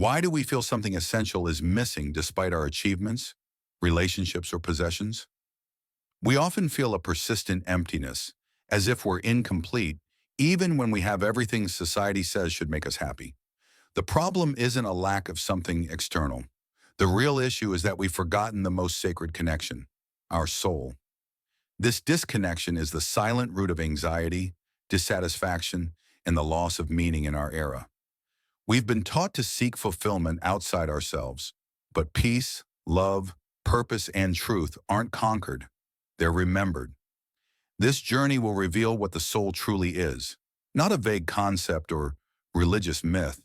Why do we feel something essential is missing despite our achievements, relationships, or possessions? We often feel a persistent emptiness, as if we're incomplete, even when we have everything society says should make us happy. The problem isn't a lack of something external. The real issue is that we've forgotten the most sacred connection, our soul. This disconnection is the silent root of anxiety, dissatisfaction, and the loss of meaning in our era. We've been taught to seek fulfillment outside ourselves, but peace, love, purpose, and truth aren't conquered. They're remembered. This journey will reveal what the soul truly is, not a vague concept or religious myth,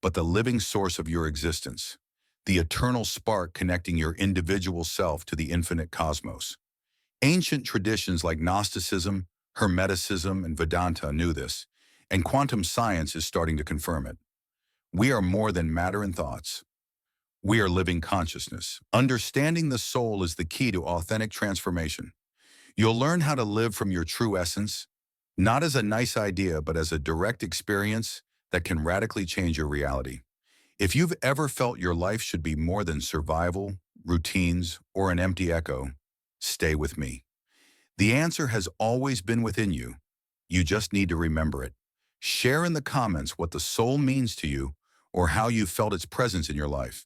but the living source of your existence, the eternal spark connecting your individual self to the infinite cosmos. Ancient traditions like Gnosticism, Hermeticism, and Vedanta knew this, and quantum science is starting to confirm it. We are more than matter and thoughts. We are living consciousness. Understanding the soul is the key to authentic transformation. You'll learn how to live from your true essence, not as a nice idea, but as a direct experience that can radically change your reality. If you've ever felt your life should be more than survival, routines, or an empty echo, stay with me. The answer has always been within you. You just need to remember it. Share in the comments what the soul means to you or how you felt its presence in your life.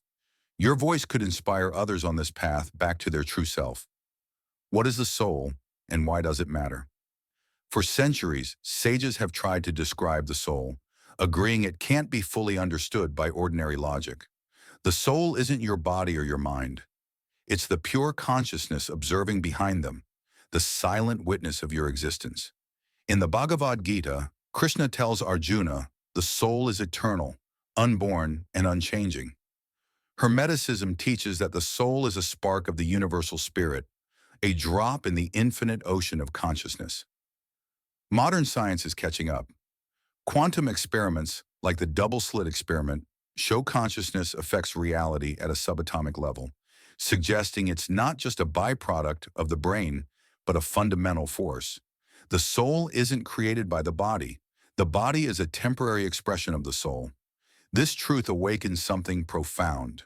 Your voice could inspire others on this path back to their true self. What is the soul, and why does it matter? For centuries, sages have tried to describe the soul, agreeing it can't be fully understood by ordinary logic. The soul isn't your body or your mind. It's the pure consciousness observing behind them, the silent witness of your existence. In the Bhagavad Gita, Krishna tells Arjuna, the soul is eternal, unborn, and unchanging. Hermeticism teaches that the soul is a spark of the universal spirit, a drop in the infinite ocean of consciousness. Modern science is catching up. Quantum experiments, like the double-slit experiment, show consciousness affects reality at a subatomic level, suggesting it's not just a byproduct of the brain, but a fundamental force. The soul isn't created by the body. The body is a temporary expression of the soul. This truth awakens something profound.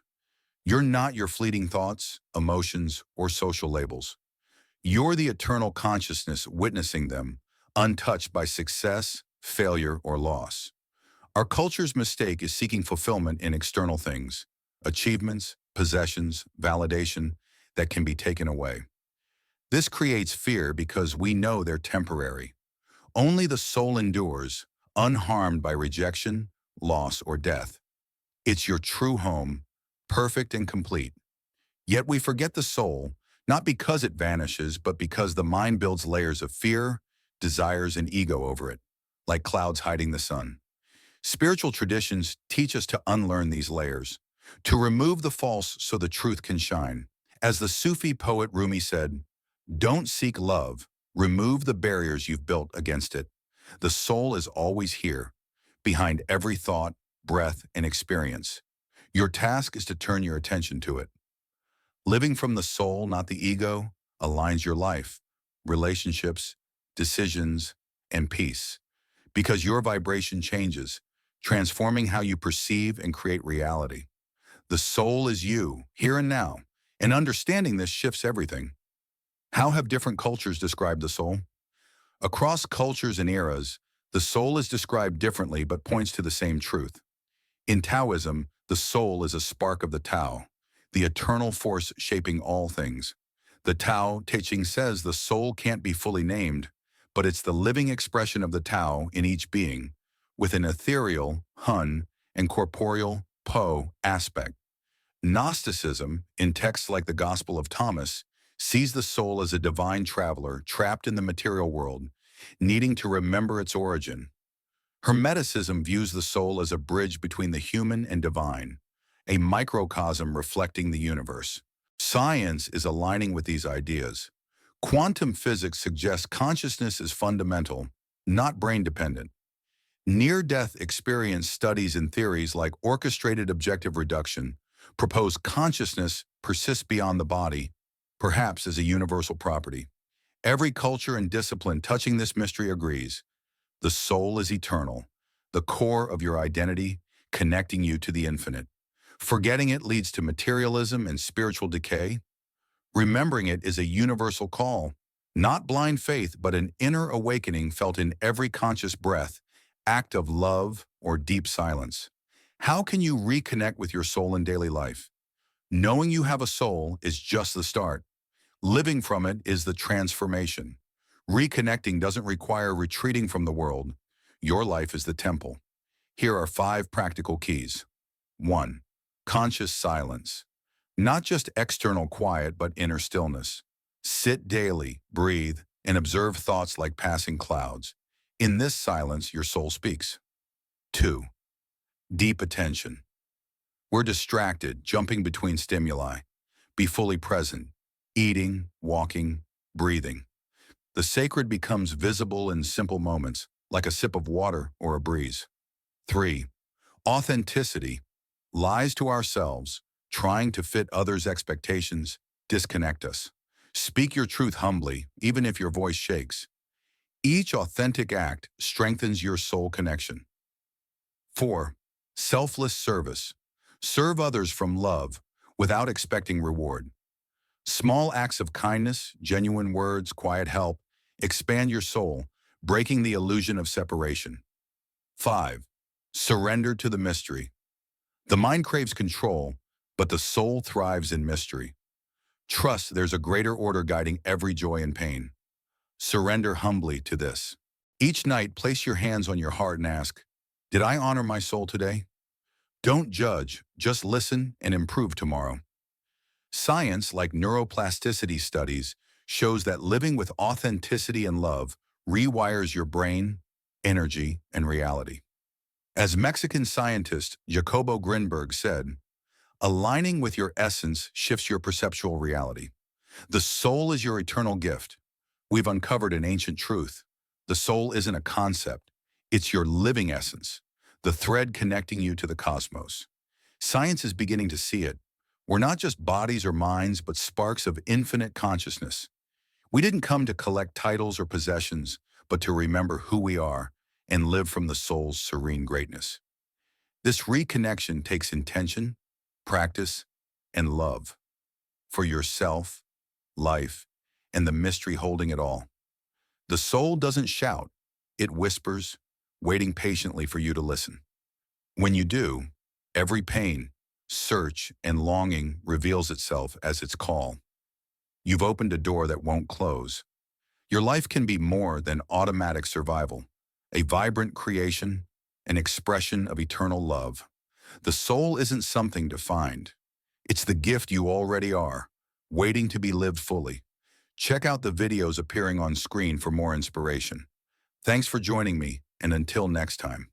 You're not your fleeting thoughts, emotions, or social labels. You're the eternal consciousness witnessing them, untouched by success, failure, or loss. Our culture's mistake is seeking fulfillment in external things, achievements, possessions, validation that can be taken away. This creates fear because we know they're temporary. Only the soul endures, unharmed by rejection, loss, or death. It's your true home, perfect and complete. Yet we forget the soul, not because it vanishes, but because the mind builds layers of fear, desires, and ego over it, like clouds hiding the sun. Spiritual traditions teach us to unlearn these layers, to remove the false so the truth can shine. As the Sufi poet Rumi said, "Don't seek love, remove the barriers you've built against it. The soul is always here, behind every thought, breath, and experience. Your task is to turn your attention to it." Living from the soul, not the ego, aligns your life, relationships, decisions, and peace. Because your vibration changes, transforming how you perceive and create reality. The soul is you, here and now, and understanding this shifts everything. How have different cultures described the soul? Across cultures and eras, the soul is described differently but points to the same truth. In Taoism, the soul is a spark of the Tao, the eternal force shaping all things. The Tao Te Ching says the soul can't be fully named, but it's the living expression of the Tao in each being, with an ethereal, Hun, and corporeal, Po, aspect. Gnosticism, in texts like the Gospel of Thomas, sees the soul as a divine traveler trapped in the material world, needing to remember its origin. Hermeticism views the soul as a bridge between the human and divine, a microcosm reflecting the universe. Science is aligning with these ideas. Quantum physics suggests consciousness is fundamental, not brain-dependent. Near-death experience studies and theories like orchestrated objective reduction propose consciousness persists beyond the body, perhaps as a universal property. Every culture and discipline touching this mystery agrees. The soul is eternal, the core of your identity, connecting you to the infinite. Forgetting it leads to materialism and spiritual decay. Remembering it is a universal call, not blind faith, but an inner awakening felt in every conscious breath, act of love, or deep silence. How can you reconnect with your soul in daily life? Knowing you have a soul is just the start. Living from it is the transformation. Reconnecting doesn't require retreating from the world. Your life is the temple. Here are 5 practical keys. 1. Conscious silence. Not just external quiet, but inner stillness. Sit daily, breathe, and observe thoughts like passing clouds. In this silence, your soul speaks. 2. Deep attention. We're distracted, jumping between stimuli. Be fully present, eating, walking, breathing. The sacred becomes visible in simple moments, like a sip of water or a breeze. 3. Authenticity. Lies to ourselves, trying to fit others' expectations, disconnect us. Speak your truth humbly, even if your voice shakes. Each authentic act strengthens your soul connection. 4. Selfless service. Serve others from love, without expecting reward. Small acts of kindness, genuine words, quiet help, expand your soul, breaking the illusion of separation. 5. Surrender to the mystery. The mind craves control, but the soul thrives in mystery. Trust there's a greater order guiding every joy and pain. Surrender humbly to this. Each night, place your hands on your heart and ask, did I honor my soul today? Don't judge, just listen and improve tomorrow. Science, like neuroplasticity studies, shows that living with authenticity and love rewires your brain, energy, and reality. As Mexican scientist Jacobo Grinberg said, aligning with your essence shifts your perceptual reality. The soul is your eternal gift. We've uncovered an ancient truth. The soul isn't a concept. It's your living essence, the thread connecting you to the cosmos. Science is beginning to see it. We're not just bodies or minds, but sparks of infinite consciousness. We didn't come to collect titles or possessions, but to remember who we are and live from the soul's serene greatness. This reconnection takes intention, practice, and love for yourself, life, and the mystery holding it all. The soul doesn't shout, it whispers, waiting patiently for you to listen. When you do, every pain, search, and longing reveals itself as its call. You've opened a door that won't close. Your life can be more than automatic survival, a vibrant creation, an expression of eternal love. The soul isn't something to find. It's the gift you already are, waiting to be lived fully. Check out the videos appearing on screen for more inspiration. Thanks for joining me, and until next time.